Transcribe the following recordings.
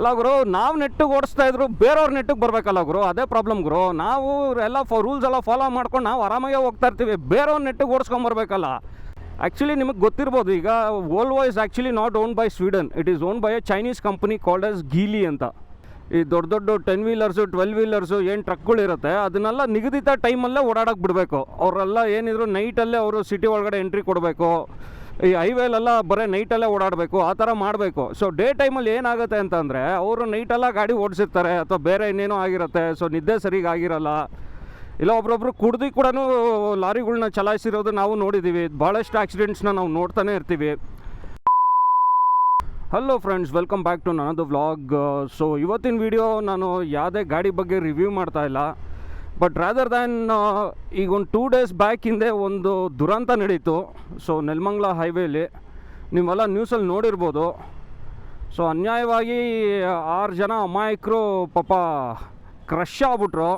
ಅಲ್ಲ ಗುರು, ನಾವು ನೆಟ್ಟಿಗೆ ಓಡಿಸ್ತಾ ಇದ್ರು ಬೇರೆಯವ್ರ ನೆಟ್ಟಿಗೆ ಬರಬೇಕಲ್ಲ ಗುರು, ಅದೇ ಪ್ರಾಬ್ಲಮ್ ಗುರು. ನಾವು ಎಲ್ಲ ರೂಲ್ಸ್ ಎಲ್ಲ ಫಾಲೋ ಮಾಡ್ಕೊಂಡು ನಾವು ಆರಾಮಾಗೆ ಹೋಗ್ತಾ ಇರ್ತೀವಿ, ಬೇರೆಯವ್ರ ನೆಟ್ಟಿಗೆ ಓಡಿಸ್ಕೊಂಬರ್ಬೇಕಲ್ಲ. ಆ್ಯಕ್ಚುಲಿ ನಿಮಗೆ ಗೊತ್ತಿರ್ಬೋದು, ಈಗ Volvo is actually not own by Sweden, it is own by a Chinese company called as Geely ಅಂತ. ಈ ದೊಡ್ಡ ದೊಡ್ಡ 10 ವೀಲರ್ಸು 12 ವೀಲರ್ಸು ಏನು ಟ್ರಕ್ಗಳಿರುತ್ತೆ ಅದನ್ನೆಲ್ಲ ನಿಗದಿತ ಟೈಮಲ್ಲೇ ಓಡಾಡೋಕ್ಕೆ ಬಿಡಬೇಕು. ಅವರೆಲ್ಲ ಏನಿದ್ರು ನೈಟಲ್ಲೇ ಅವರು ಸಿಟಿ ಒಳಗಡೆ ಎಂಟ್ರಿ ಕೊಡಬೇಕು, ಈ ಹೈವೇಲೆಲ್ಲ ಬರೀ ನೈಟಲ್ಲೇ ಓಡಾಡಬೇಕು, ಆ ಥರ ಮಾಡಬೇಕು. ಸೊ ಡೇ ಟೈಮಲ್ಲಿ ಏನಾಗುತ್ತೆ ಅಂತಂದರೆ ಅವರು ನೈಟೆಲ್ಲ ಗಾಡಿ ಓಡಿಸಿರ್ತಾರೆ ಅಥವಾ ಬೇರೆ ಇನ್ನೇನೋ ಆಗಿರುತ್ತೆ, ಸೊ ನಿದ್ದೆ ಸರಿಗೆ ಆಗಿರಲ್ಲ. ಇಲ್ಲ ಒಬ್ರೊಬ್ರು ಕುಡ್ದು ಕೂಡ ಲಾರಿಗಳ್ನ ಚಲಾಯಿಸಿರೋದು ನಾವು ನೋಡಿದ್ದೀವಿ, ಭಾಳಷ್ಟು ಆಕ್ಸಿಡೆಂಟ್ಸ್ನ ನಾವು ನೋಡ್ತಾನೆ ಇರ್ತೀವಿ. Hello friends, welcome back to ನನ್ನದು ವ್ಲಾಗ್. ಸೊ ಇವತ್ತಿನ ವಿಡಿಯೋ ನಾನು ಯಾವುದೇ ಗಾಡಿ ಬಗ್ಗೆ ರಿವ್ಯೂ ಮಾಡ್ತಾ ಇಲ್ಲ, ಬಟ್ ರಾದರ್ ದ್ಯಾನ್ ಈಗ ಒಂದು 2 ಡೇಸ್ ಬ್ಯಾಕ್ ಹಿಂದೆ ಒಂದು ದುರಂತ ನಡೀತು. ಸೊ ನೆಲಮಂಗಲ ಹೈವೇಲಿ ನೀವೆಲ್ಲ ನ್ಯೂಸಲ್ಲಿ ನೋಡಿರ್ಬೋದು. ಸೊ ಅನ್ಯಾಯವಾಗಿ 6 ಜನ ಅಮಾಯಕರು ಪಾಪ ಕ್ರಶ್ ಆಗ್ಬಿಟ್ರು.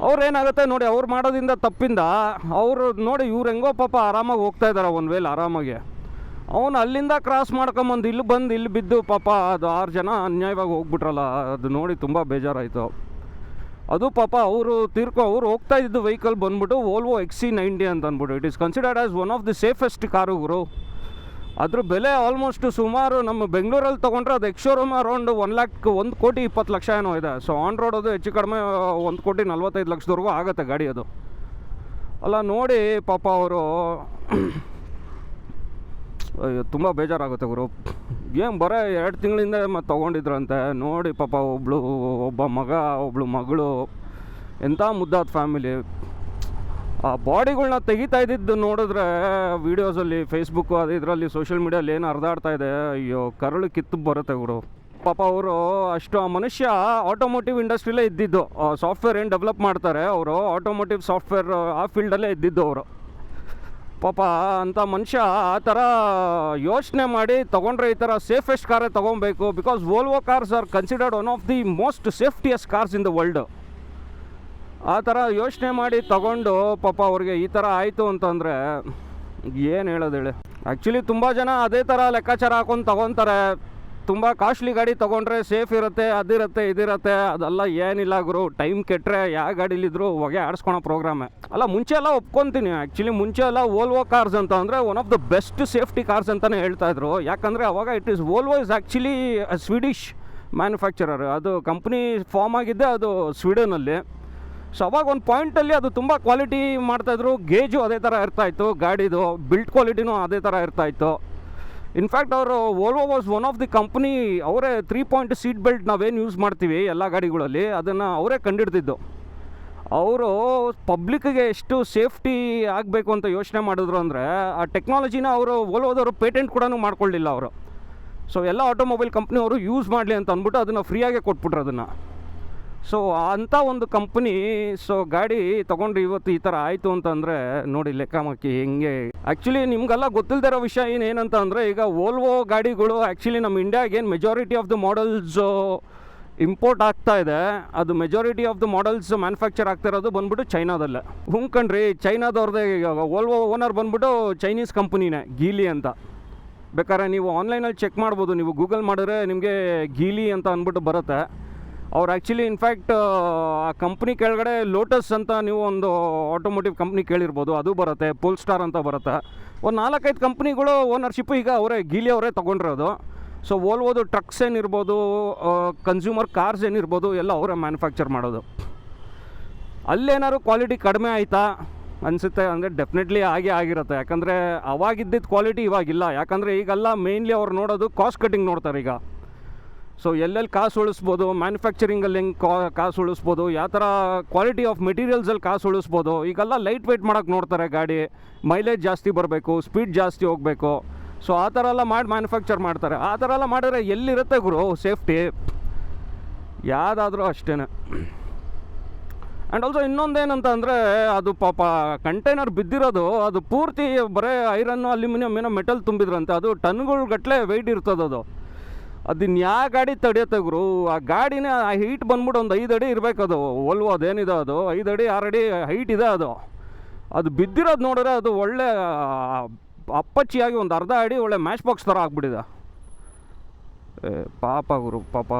ಅವ್ರೇನಾಗುತ್ತೆ ನೋಡಿ, ಅವ್ರು ಮಾಡೋದ್ರಿಂದ ತಪ್ಪಿಂದ ಅವರು ನೋಡಿ ಇವ್ರು ಹೆಂಗೋ ಪಾಪ ಆರಾಮಾಗಿ ಹೋಗ್ತಾ ಇದ್ದಾರೆ ಒಂದು ವೇಳೆ ಆರಾಮಾಗಿ. ಅವನು ಅಲ್ಲಿಂದ ಕ್ರಾಸ್ ಮಾಡ್ಕೊಂಬಂದು ಇಲ್ಲಿ ಬಿದ್ದು ಪಾಪ ಅದು 6 ಜನ ಅನ್ಯಾಯವಾಗಿ ಹೋಗ್ಬಿಟ್ರಲ್ಲ, ಅದು ನೋಡಿ ತುಂಬ ಬೇಜಾರಾಯಿತು. ಅದು ಪಾಪ ಅವ್ರು ಹೋಗ್ತಾ ಇದ್ದು ವೆಹಿಕಲ್ ಬಂದ್ಬಿಟ್ಟು ವೋಲ್ವೋ XC90 ಅಂತ ಅಂದ್ಬಿಟ್ಟು. It is considered as one of the safest ಕಾರುಗಳು. ಅದ್ರ ಬೆಲೆ ಆಲ್ಮೋಸ್ಟ್ ಸುಮಾರು ನಮ್ಮ ಬೆಂಗಳೂರಲ್ಲಿ ತೊಗೊಂಡ್ರೆ ಅದು ಎಕ್ಸ್-ಶೋರೂಮ್ ಅರೌಂಡ್ 1,20,20,000 ಏನೋ ಇದೆ. ಸೊ ಆನ್ ರೋಡ್ ಅದು ಹೆಚ್ಚು ಕಡಿಮೆ 1,45,00,000ವರೆಗೂ ಆಗುತ್ತೆ ಗಾಡಿ ಅದು. ಅಲ್ಲ ನೋಡಿ ಪಾಪ ಅವರು ತುಂಬ ಬೇಜಾರಾಗುತ್ತೆ ಗುರು. ಏನು ಬರೋ 2 ತಿಂಗಳಿಂದ ಮತ್ತು ತೊಗೊಂಡಿದ್ರಂತೆ ನೋಡಿ ಪಾಪ. ಒಬ್ಬ ಮಗ ಒಬ್ಬಳು ಮಗಳು, ಎಂಥ ಮುದ್ದಾದ ಫ್ಯಾಮಿಲಿ. ಆ ಬಾಡಿಗಳ್ನ ತೆಗಿತಾ ಇದ್ದಿದ್ದು ನೋಡಿದ್ರೆ ವೀಡಿಯೋಸಲ್ಲಿ ಫೇಸ್ಬುಕ್ಕು ಅದು ಇದರಲ್ಲಿ ಸೋಷಿಯಲ್ ಮೀಡಿಯಲ್ಲಿ ಏನು ಹರಿದಾಡ್ತಾ ಇದೆ, ಅಯ್ಯೋ ಕರಳು ಕಿತ್ತು ಬರುತ್ತೆ ಗುರು. ಪಾಪ ಅವರು ಅಷ್ಟು ಆ ಮನುಷ್ಯ ಆಟೋಮೋಟಿವ್ ಇಂಡಸ್ಟ್ರಿಲೇ ಇದ್ದಿದ್ದು, ಸಾಫ್ಟ್ವೇರ್ ಏನು ಡೆವಲಪ್ ಮಾಡ್ತಾರೆ ಅವರು, ಆಟೋಮೋಟಿವ್ ಸಾಫ್ಟ್ವೇರ್ ಆ ಫೀಲ್ಡಲ್ಲೇ ಇದ್ದಿದ್ದು ಅವರು. ಪಾಪ ಅಂಥ ಮನುಷ್ಯ ಆ ಥರ ಯೋಚನೆ ಮಾಡಿ ತೊಗೊಂಡ್ರೆ ಈ ಥರ ಸೇಫೆಸ್ಟ್ ಕಾರೇ ತೊಗೊಬೇಕು. Because Volvo cars are considered one of the most safetiest cars in the world. ಆ ಥರ ಯೋಚನೆ ಮಾಡಿ ತೊಗೊಂಡು ಪಾಪ ಅವ್ರಿಗೆ ಈ ಥರ ಆಯಿತು ಅಂತಂದರೆ ಏನು ಹೇಳೋದು ಹೇಳಿ. ಆ್ಯಕ್ಚುಲಿ ತುಂಬ ಜನ ಅದೇ ಥರ ಲೆಕ್ಕಾಚಾರ ಹಾಕೊಂಡು ತೊಗೊತಾರೆ. ತುಂಬ ಕಾಸ್ಟ್ಲಿ ಗಾಡಿ ತೊಗೊಂಡ್ರೆ ಸೇಫ್ ಇರುತ್ತೆ, ಅದಿರುತ್ತೆ ಇದಿರುತ್ತೆ. ಅದೆಲ್ಲ ಏನಿಲ್ಲ ಗುರು. ಟೈಮ್ ಕೆಟ್ಟರೆ ಯಾವ ಗಾಡೀಲಿದ್ರು ಹೊಗೆ ಆಡಿಸ್ಕೊಳೋ ಪ್ರೋಗ್ರಾಮೇ ಅಲ್ಲ. ಮುಂಚೆ ಎಲ್ಲ ಒಪ್ಕೊತೀನಿ, ಆ್ಯಕ್ಚುಲಿ ಮುಂಚೆ ಎಲ್ಲ ವೋಲ್ವೋ ಕಾರ್ಸ್ ಅಂತ ಅಂದರೆ one of the best safety cars ಅಂತಲೇ ಹೇಳ್ತಾಯಿದ್ರು. ಯಾಕಂದರೆ ಅವಾಗ Volvo is actually Swedish manufacturer. ಅದು ಕಂಪ್ನಿ ಫಾರ್ಮ್ ಆಗಿದ್ದೆ ಅದು ಸ್ವೀಡನಲ್ಲಿ. ಸೊ ಅವಾಗ ಒಂದು ಪಾಯಿಂಟಲ್ಲಿ ಅದು ತುಂಬ ಕ್ವಾಲಿಟಿ ಮಾಡ್ತಾಯಿದ್ರು. ಗೇಜು ಅದೇ ಥರ ಇರ್ತಾಯಿತ್ತು ಗಾಡಿದು, ಬಿಲ್ಡ್ ಕ್ವಾಲಿಟಿನೂ ಅದೇ ಥರ ಇರ್ತಾಯಿತ್ತು. ಇನ್ಫ್ಯಾಕ್ಟ್ ಅವರು Volvo was one of the company, ಅವರೇ 3 ಪಾಯಿಂಟ್ ಸೀಟ್ ಬೆಲ್ಟ್ ನಾವೇನು ಯೂಸ್ ಮಾಡ್ತೀವಿ ಎಲ್ಲ ಗಾಡಿಗಳಲ್ಲಿ ಅದನ್ನು ಅವರೇ ಕಂಡಿಡ್ದಿದ್ದು. ಅವರು ಪಬ್ಲಿಕ್ಗೆ ಎಷ್ಟು ಸೇಫ್ಟಿ ಆಗಬೇಕು ಅಂತ ಯೋಚನೆ ಮಾಡಿದ್ರು ಅಂದರೆ ಆ ಟೆಕ್ನಾಲಜಿನ ಅವರು ವೋಲ್ವೋದವರು ಪೇಟೆಂಟ್ ಕೂಡ ಮಾಡ್ಕೊಳ್ಳಿಲ್ಲ ಅವರು. ಸೊ ಎಲ್ಲ ಆಟೋಮೊಬೈಲ್ ಕಂಪ್ನಿಯವರು ಯೂಸ್ ಮಾಡಲಿ ಅಂತ ಅಂದ್ಬಿಟ್ಟು ಅದನ್ನು ಫ್ರೀಯಾಗೆ ಕೊಟ್ಬಿಟ್ರು ಅದನ್ನು. ಸೊ ಅಂಥ ಒಂದು ಕಂಪ್ನಿ ಸೊ ಗಾಡಿ ತೊಗೊಂಡ್ರೆ ಇವತ್ತು ಈ ಥರ ಆಯಿತು ಅಂತಂದರೆ ನೋಡಿ ಲೆಕ್ಕಮಾಕಿ ಹೆಂಗೆ. ಆ್ಯಕ್ಚುಲಿ ನಿಮಗೆಲ್ಲ ಗೊತ್ತಿಲ್ಲದಿರೋ ವಿಷಯ ಏನಂತ ಅಂದರೆ, ಈಗ ವೋಲ್ವೋ ಗಾಡಿಗಳು ಆ್ಯಕ್ಚುಲಿ ನಮ್ಮ ಇಂಡಿಯಾಗೆ ಏನು majority of the models import ಆಗ್ತಾ ಇದೆ, ಅದು majority of the models manufacture ಆಗ್ತಾ ಇರೋದು ಬಂದ್ಬಿಟ್ಟು ಚೈನಾದಲ್ಲೇ. ಕಣ್ರಿ, ಚೈನಾದವ್ರದ್ದೇ. ವೋಲ್ವೋ ಓನರ್ ಬಂದ್ಬಿಟ್ಟು ಚೈನೀಸ್ ಕಂಪ್ನಿನೇ, ಗೀಲಿ ಅಂತ. ಬೇಕಾದ್ರೆ ನೀವು ಆನ್ಲೈನಲ್ಲಿ ಚೆಕ್ ಮಾಡ್ಬೋದು, ನೀವು ಗೂಗಲ್ ಮಾಡಿದ್ರೆ ನಿಮಗೆ ಗೀಲಿ ಅಂತ ಅಂದ್ಬಿಟ್ಟು ಬರುತ್ತೆ. ಅವ್ರು ಆ್ಯಕ್ಚುಲಿ ಇನ್ಫ್ಯಾಕ್ಟ್ ಆ ಕಂಪ್ನಿ ಕೆಳಗಡೆ ಲೋಟಸ್ ಅಂತ ನೀವು ಒಂದು ಆಟೋಮೋಟಿವ್ ಕಂಪ್ನಿ ಕೇಳಿರ್ಬೋದು, ಅದು ಬರುತ್ತೆ. ಪೋಲ್ಸ್ಟಾರ್ ಅಂತ ಬರುತ್ತೆ. ಒಂದು 4-5 ಕಂಪ್ನಿಗಳು ಓನರ್ಶಿಪ್ಪು ಈಗ ಅವರೇ ಗೀಲಿ ಅವರೇ ತೊಗೊಂಡಿರೋದು. ಸೊ ವೋಲ್ವೋದು ಟ್ರಕ್ಸ್ ಏನಿರ್ಬೋದು, ಕನ್ಸ್ಯೂಮರ್ ಕಾರ್ಸ್ ಏನಿರ್ಬೋದು ಎಲ್ಲ ಅವರೇ ಮ್ಯಾನುಫ್ಯಾಕ್ಚರ್ ಮಾಡೋದು. ಅಲ್ಲೇನಾದ್ರು ಕ್ವಾಲಿಟಿ ಕಡಿಮೆ ಆಯಿತಾ ಅನಿಸುತ್ತೆ ಅಂದರೆ ಡೆಫಿನೆಟ್ಲಿ ಆಗಿರುತ್ತೆ. ಯಾಕಂದರೆ ಅವಾಗಿದ್ದಿದ್ದು ಕ್ವಾಲಿಟಿ ಇವಾಗಿಲ್ಲ. ಯಾಕಂದರೆ ಈಗೆಲ್ಲ ಮೇಯ್ನ್ಲಿ ಅವ್ರು ನೋಡೋದು ಕಾಸ್ಟ್ ಕಟ್ಟಿಂಗ್ ನೋಡ್ತಾರೆ ಈಗ. ಸೊ ಎಲ್ಲೆಲ್ಲಿ ಕಾಸು ಉಳಿಸ್ಬೋದು, ಮ್ಯಾನುಫ್ಯಾಕ್ಚರಿಂಗಲ್ಲಿ ಹೆಂಗೆ ಕಾಸು ಉಳಿಸ್ಬೋದು, ಯಾವ ಥರ ಕ್ವಾಲಿಟಿ ಆಫ್ ಮೆಟೀರಿಯಲ್ಸಲ್ಲಿ ಕಾಸು ಉಳಿಸ್ಬೋದು. ಈಗೆಲ್ಲ ಲೈಟ್ ವೆಯ್ಟ್ ಮಾಡೋಕ್ಕೆ ನೋಡ್ತಾರೆ ಗಾಡಿ, ಮೈಲೇಜ್ ಜಾಸ್ತಿ ಬರಬೇಕು, ಸ್ಪೀಡ್ ಜಾಸ್ತಿ ಹೋಗಬೇಕು. ಸೊ ಆ ಥರ ಎಲ್ಲ ಮಾಡಿ ಮ್ಯಾನುಫ್ಯಾಕ್ಚರ್ ಮಾಡ್ತಾರೆ. ಆ ಥರ ಎಲ್ಲ ಮಾಡಿದ್ರೆ ಎಲ್ಲಿರುತ್ತೆ ಗುರು ಸೇಫ್ಟಿ? ಯಾವುದಾದ್ರೂ ಅಷ್ಟೇ. ಆ್ಯಂಡ್ ಆಲ್ಸೋ ಇನ್ನೊಂದೇನಂತ ಅಂದರೆ, ಅದು ಪಾಪ ಕಂಟೈನರ್ ಬಿದ್ದಿರೋದು ಅದು ಪೂರ್ತಿ ಬರೀ ಐರನ್ನು ಅಲ್ಯೂಮಿನಿಯಮ್ ಏನೋ ಮೆಟಲ್ ತುಂಬಿದ್ರಂತೆ. ಅದು ಟನ್ಗಳ ಗಟ್ಟಲೆ ವೆಯ್ಟ್ ಇರ್ತದೆ. ಅದನ್ನ ಯಾವ ಗಾಡಿ ತಡೆಯುತ್ತೆ ಗುರು? ಆ ಗಾಡಿನೇ ಆ ಹೀಟ್ ಬಂದ್ಬಿಟ್ಟು ಒಂದು 5 ಅಡಿ ಇರಬೇಕು. ಅದು ವೋಲ್ವೋ ಅದೇನಿದೆ ಅದು 5 ಅಡಿ 6 ಅಡಿ ಹೈಟ್ ಇದೆ. ಅದು ಬಿದ್ದಿರೋದು ನೋಡಿದ್ರೆ ಅದು ಒಳ್ಳೆ ಅಪ್ಪಚ್ಚಿಯಾಗಿ ಒಂದು ಅರ್ಧ ಅಡಿ ಒಳ್ಳೆ ಮ್ಯಾಚ್ ಬಾಕ್ಸ್ ಥರ ಆಗ್ಬಿಟ್ಟಿದೆ. ಪಾಪ ಗುರು, ಪಾಪ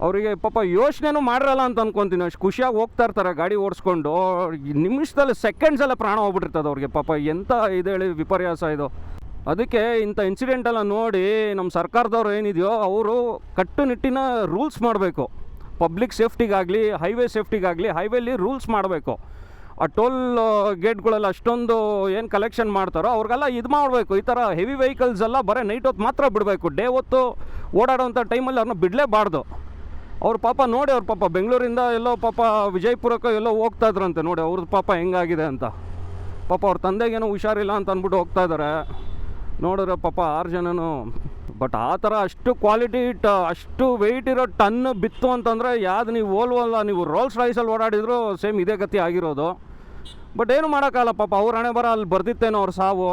ಅವರಿಗೆ ಪಾಪ ಯೋಚನೆನೂ ಮಾಡಿರಲ್ಲ ಅಂತ ಅಂದ್ಕೊತೀನಿ. ಅಷ್ಟು ಖುಷಿಯಾಗಿ ಹೋಗ್ತಾ ಇರ್ತಾರೆ ಗಾಡಿ ಓಡಿಸ್ಕೊಂಡು, ನಿಮಿಷದಲ್ಲಿ ಸೆಕೆಂಡ್ಸಲ್ಲೇ ಪ್ರಾಣ ಹೋಗ್ಬಿಟ್ಟಿರ್ತದೆ ಅವ್ರಿಗೆ. ಪಾಪ ಎಂಥ ಇದು ಹೇಳಿ ವಿಪರ್ಯಾಸ ಇದು. ಅದಕ್ಕೆ ಇಂಥ ಇನ್ಸಿಡೆಂಟೆಲ್ಲ ನೋಡಿ ನಮ್ಮ ಸರ್ಕಾರದವ್ರು ಏನಿದೆಯೋ ಅವರು ಕಟ್ಟುನಿಟ್ಟಿನ ರೂಲ್ಸ್ ಮಾಡಬೇಕು. ಪಬ್ಲಿಕ್ ಸೇಫ್ಟಿಗಾಗಲಿ, ಹೈವೇ ಸೇಫ್ಟಿಗಾಗಲಿ ಹೈವೇಲಿ ರೂಲ್ಸ್ ಮಾಡಬೇಕು. ಆ ಟೋಲ್ ಗೇಟ್ಗಳೆಲ್ಲ ಅಷ್ಟೊಂದು ಏನು ಕಲೆಕ್ಷನ್ ಮಾಡ್ತಾರೋ ಅವ್ರಿಗೆಲ್ಲ ಇದು ಮಾಡಬೇಕು. ಈ ಥರ ಹೆವಿ ವೆಹಿಕಲ್ಸ್ ಎಲ್ಲ ಬರೀ ನೈಟ್ ಹೊತ್ತು ಮಾತ್ರ ಬಿಡಬೇಕು. ಡೇ ಹೊತ್ತು ಓಡಾಡೋವಂಥ ಟೈಮಲ್ಲಿ ಅವ್ರನ್ನ ಬಿಡಲೇಬಾರ್ದು. ಅವ್ರ ಪಾಪ ನೋಡಿ, ಅವ್ರ ಪಾಪ ಬೆಂಗಳೂರಿಂದ ಎಲ್ಲೋ ಪಾಪ ವಿಜಯಪುರಕ್ಕೆ ಎಲ್ಲೋ ಹೋಗ್ತಾ ಇದ್ರಂತೆ. ನೋಡಿ ಅವ್ರದ್ದು ಪಾಪ ಹೆಂಗಾಗಿದೆ ಅಂತ. ಪಾಪ ಅವ್ರ ತಂದೆಗೇನೋ ಹುಷಾರಿಲ್ಲ ಅಂತ ಅಂದ್ಬಿಟ್ಟು ಹೋಗ್ತಾ ಇದ್ದಾರೆ. ನೋಡಿದ್ರೆ ಪಾಪ 6 ಜನನು. ಬಟ್ ಆ ಥರ ಅಷ್ಟು ಕ್ವಾಲಿಟಿ ಅಷ್ಟು ವೆಯ್ಟ್ ಇರೋ ಟನ್ ಬಿತ್ತು ಅಂತಂದರೆ ಯಾವ್ದು ನೀವು ಓಲ್ವಲ್ಲ, ನೀವು ರೋಲ್ಸ್ ರಾಯ್ಸಲ್ಲಿ ಓಡಾಡಿದ್ರು ಸೇಮ್ ಇದೇ ಗತಿ ಆಗಿರೋದು. ಬಟ್ ಏನು ಮಾಡೋಕ್ಕಾಗಲ್ಲ, ಪಾಪ ಅವ್ರ ಹಣೆ ಬರ ಅಲ್ಲಿ ಬರ್ದಿತ್ತೇನೋ ಅವ್ರ ಸಾವು,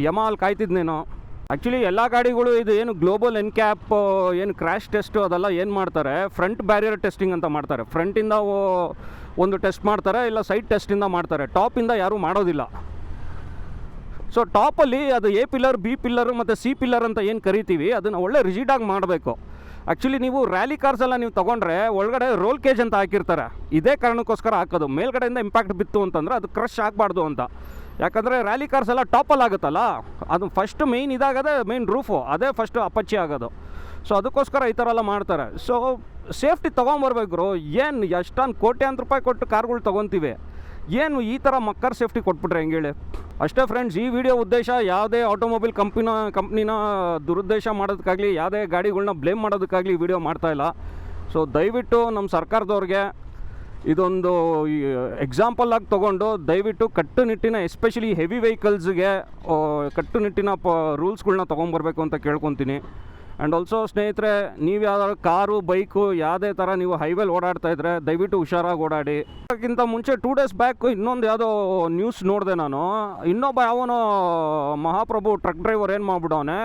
ಯಮ ಅಲ್ಲಿ ಕಾಯ್ತಿದ್ನೇನೋ. ಆ್ಯಕ್ಚುಲಿ ಎಲ್ಲ ಗಾಡಿಗಳು ಇದು ಏನು ಗ್ಲೋಬಲ್ ಎನ್ಕ್ಯಾಪ್ ಏನು ಕ್ರ್ಯಾಶ್ ಟೆಸ್ಟು ಅದೆಲ್ಲ ಏನು ಮಾಡ್ತಾರೆ, ಫ್ರಂಟ್ ಬ್ಯಾರಿಯರ್ ಟೆಸ್ಟಿಂಗ್ ಅಂತ ಮಾಡ್ತಾರೆ. ಫ್ರಂಟಿಂದ ಒಂದು ಟೆಸ್ಟ್ ಮಾಡ್ತಾರೆ, ಇಲ್ಲ ಸೈಡ್ ಟೆಸ್ಟಿಂದ ಮಾಡ್ತಾರೆ. ಟಾಪಿಂದ ಯಾರೂ ಮಾಡೋದಿಲ್ಲ. ಸೊ ಟಾಪಲ್ಲಿ ಅದು ಎ ಪಿಲ್ಲರ್, ಬಿ ಪಿಲ್ಲರ್ ಮತ್ತು ಸಿ ಪಿಲ್ಲರ್ ಅಂತ ಏನು ಕರಿತೀವಿ ಅದನ್ನು ಒಳ್ಳೆ ರಿಜಿಡಾಗಿ ಮಾಡಬೇಕು. ಆ್ಯಕ್ಚುಲಿ ನೀವು ರ್ಯಾಲಿ ಕಾರ್ಸೆಲ್ಲ ನೀವು ತೊಗೊಂಡ್ರೆ ಒಳಗಡೆ ರೋಲ್ ಕೇಜ್ ಅಂತ ಹಾಕಿರ್ತಾರೆ. ಇದೇ ಕಾರಣಕ್ಕೋಸ್ಕರ ಹಾಕೋದು. ಮೇಲ್ಗಡೆಯಿಂದ ಇಂಪ್ಯಾಕ್ಟ್ ಬಿತ್ತು ಅಂತಂದರೆ ಅದು ಕ್ರಶ್ ಆಗಬಾರ್ದು ಅಂತ. ಯಾಕಂದರೆ ರ್ಯಾಲಿ ಕಾರ್ಸ್ ಎಲ್ಲ ಟಾಪಲ್ಲಿ ಆಗುತ್ತಲ್ಲ, ಅದು ಫಸ್ಟ್ ಮೇಯ್ನ್ ಇದಾಗದೆ ಮೇಯ್ನ್ ರೂಫು, ಅದೇ ಫಸ್ಟು ಅಪಚ್ಚಿ ಆಗೋದು. ಸೊ ಅದಕ್ಕೋಸ್ಕರ ಈ ಥರ ಎಲ್ಲ ಮಾಡ್ತಾರೆ. ಸೊ ಸೇಫ್ಟಿ ತೊಗೊಂಬರ್ಬೇಕು. ಏನು ಎಷ್ಟೊಂದು ಕೋಟ್ಯಾಂತರ ರೂಪಾಯಿ ಕೊಟ್ಟು ಕಾರ್ಗಳು ತೊಗೊತೀವಿ, ಏನು ಈ ಥರ ಮಕ್ಕರ್ ಸೇಫ್ಟಿ ಕೊಟ್ಬಿಟ್ರೆ ಹೆಂಗೆ ಹೇಳಿ. ಅಷ್ಟೇ ಫ್ರೆಂಡ್ಸ್, ಈ ವಿಡಿಯೋ ಉದ್ದೇಶ ಯಾವುದೇ ಆಟೋಮೊಬೈಲ್ ಕಂಪ್ನಿನ ದುರುದ್ದೇಶ ಮಾಡೋದಕ್ಕಾಗಲಿ, ಯಾವುದೇ ಗಾಡಿಗಳನ್ನ ಬ್ಲೇಮ್ ಮಾಡೋದಕ್ಕಾಗಲಿ ವಿಡಿಯೋ ಮಾಡ್ತಾಯಿಲ್ಲ. ಸೊ ದಯವಿಟ್ಟು ನಮ್ಮ ಸರ್ಕಾರದವ್ರಿಗೆ ಇದೊಂದು ಎಕ್ಸಾಂಪಲ್ಲಾಗಿ ತೊಗೊಂಡು ದಯವಿಟ್ಟು ಕಟ್ಟುನಿಟ್ಟಿನ ಎಸ್ಪೆಷಲಿ ಹೆವಿ ವೆಹಿಕಲ್ಸ್ಗೆ ಕಟ್ಟುನಿಟ್ಟಿನ ರೂಲ್ಸ್ಗಳನ್ನ ತೊಗೊಂಬರ್ಬೇಕು ಅಂತ ಕೇಳ್ಕೊತೀನಿ. ಆ್ಯಂಡ್ ಆಲ್ಸೋ ಸ್ನೇಹಿತರೆ, ನೀವು ಯಾವ್ದಾದ್ರು ಕಾರು, ಬೈಕು ಯಾವುದೇ ಥರ ನೀವು ಹೈವೇಲಿ ಓಡಾಡ್ತಾಯಿದ್ರೆ ದಯವಿಟ್ಟು ಹುಷಾರಾಗಿ ಓಡಾಡಿ. ಅದಕ್ಕಿಂತ ಮುಂಚೆ 2 days ಬ್ಯಾಕ್ ಇನ್ನೊಂದು ಯಾವುದೋ ನ್ಯೂಸ್ ನೋಡಿದೆ ನಾನು. ಇನ್ನೊಬ್ಬ ಯಾವನೋ ಮಹಾಪ್ರಭು ಟ್ರಕ್ ಡ್ರೈವರ್ ಏನು ಮಾಡ್ಬಿಡವನೆ,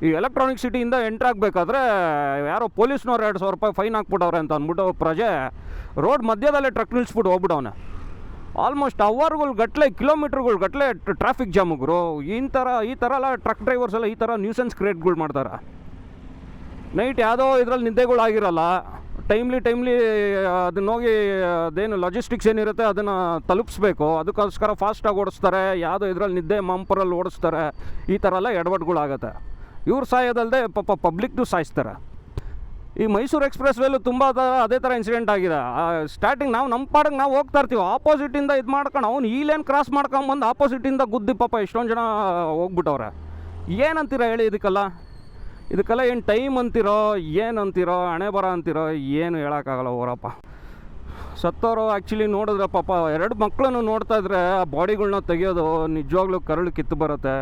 ಈ ಎಲೆಕ್ಟ್ರಾನಿಕ್ ಸಿಟಿಯಿಂದ ಎಂಟ್ರಾಗಬೇಕಾದ್ರೆ ಯಾರೋ ಪೊಲೀಸ್ನವ್ರು 2,000 ರೂಪಾಯಿ ಫೈನ್ ಹಾಕ್ಬಿಟ್ಟವ್ರೆ ಅಂತ ಅಂದ್ಬಿಟ್ಟು ಪ್ರಜೆ ರೋಡ್ ಮಧ್ಯದಲ್ಲೇ ಟ್ರಕ್ ನಿಲ್ಲಿಸ್ಬಿಟ್ಟು ಹೋಗ್ಬಿಡವನೆ. ಆಲ್ಮೋಸ್ಟ್ ಅವರ್ಗಳು ಗಟ್ಟಲೆ, ಕಿಲೋಮೀಟ್ರ್ಗಳು ಗಟ್ಟಲೆ ಟ್ರಾಫಿಕ್ ಜಾಮುಗಳು. ಈ ಥರ ಎಲ್ಲ ಟ್ರಕ್ ಡ್ರೈವರ್ಸ್ ಎಲ್ಲ ಈ ಥರ ನ್ಯೂಸೆನ್ಸ್ ಕ್ರಿಯೇಟ್ಗಳು ಮಾಡ್ತಾರೆ. ನೈಟ್ ಯಾವುದೋ ಇದರಲ್ಲಿ ನಿದ್ದೆಗಳು ಆಗಿರಲ್ಲ, ಟೈಮ್ಲಿ ಅದನ್ನ ಹೋಗಿ ಅದೇನು ಲಾಜಿಸ್ಟಿಕ್ಸ್ ಏನಿರುತ್ತೆ ಅದನ್ನು ತಲುಪಿಸ್ಬೇಕು. ಅದಕ್ಕೋಸ್ಕರ ಫಾಸ್ಟಾಗಿ ಓಡಿಸ್ತಾರೆ, ಯಾವುದೋ ಇದರಲ್ಲಿ ನಿದ್ದೆ ಮಂಪರಲ್ಲಿ ಓಡಿಸ್ತಾರೆ. ಈ ಥರ ಎಲ್ಲ ಎಡವಟ್ಗಳಾಗತ್ತೆ. ಇವ್ರು ಸಾಯೋದಲ್ಲದೆ ಪಾಪ ಪಬ್ಲಿಕ್ದು ಸಾಯಿಸ್ತಾರೆ. ಈ ಮೈಸೂರು ಎಕ್ಸ್ಪ್ರೆಸ್ ವೇಲು ತುಂಬ ಅದೇ ಥರ ಇನ್ಸಿಡೆಂಟ್ ಆಗಿದೆ. ಸ್ಟಾರ್ಟಿಂಗ್ ನಮ್ಮ ಪಾಡಿಗೆ ನಾವು ಹೋಗ್ತಾ ಇರ್ತೀವಿ, ಆಪೋಸಿಟಿಂದ ಇದು ಮಾಡ್ಕೊಂಡು ಅವ್ನು ಈ ಲೇನ್ ಕ್ರಾಸ್ ಮಾಡ್ಕೊಂಬಂದು ಆಪೋಸಿಟಿಂದ ಗುದ್ದಿ ಪಾಪ ಎಷ್ಟೊಂದು ಜನ ಹೋಗ್ಬಿಟ್ಟವ್ರೆ. ಏನಂತೀರ ಹೇಳಿ ಇದಕ್ಕೆಲ್ಲ ಏನು ಟೈಮ್ ಅಂತಿರೋ, ಏನಂತಿರೋ, ಹಣೆ ಬರ ಅಂತಿರೋ, ಏನು ಹೇಳೋಕ್ಕಾಗಲ್ಲ ಹೋರಪ್ಪ. ಸತ್ತವರು ಆ್ಯಕ್ಚುಲಿ ನೋಡಿದ್ರೆ ಪಾಪ 2 ಮಕ್ಕಳನ್ನು ನೋಡ್ತಾ ಇದ್ರೆ ಆ ಬಾಡಿಗಳನ್ನ ತೆಗೆಯೋದು ನಿಜವಾಗ್ಲೂ ಕರಳು ಕಿತ್ತು ಬರುತ್ತೆ.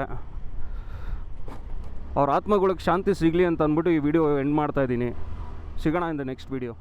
ಅವ್ರ ಆತ್ಮಗಳಿಗೆ ಶಾಂತಿ ಸಿಗಲಿ ಅಂತ ಅಂದ್ಬಿಟ್ಟು ಈ ವಿಡಿಯೋ ಎಂಡ್ ಮಾಡ್ತಾಯಿದ್ದೀನಿ. ಸಿಗೋಣ ಇನ್ ದ ನೆಕ್ಸ್ಟ್ ವಿಡಿಯೋ.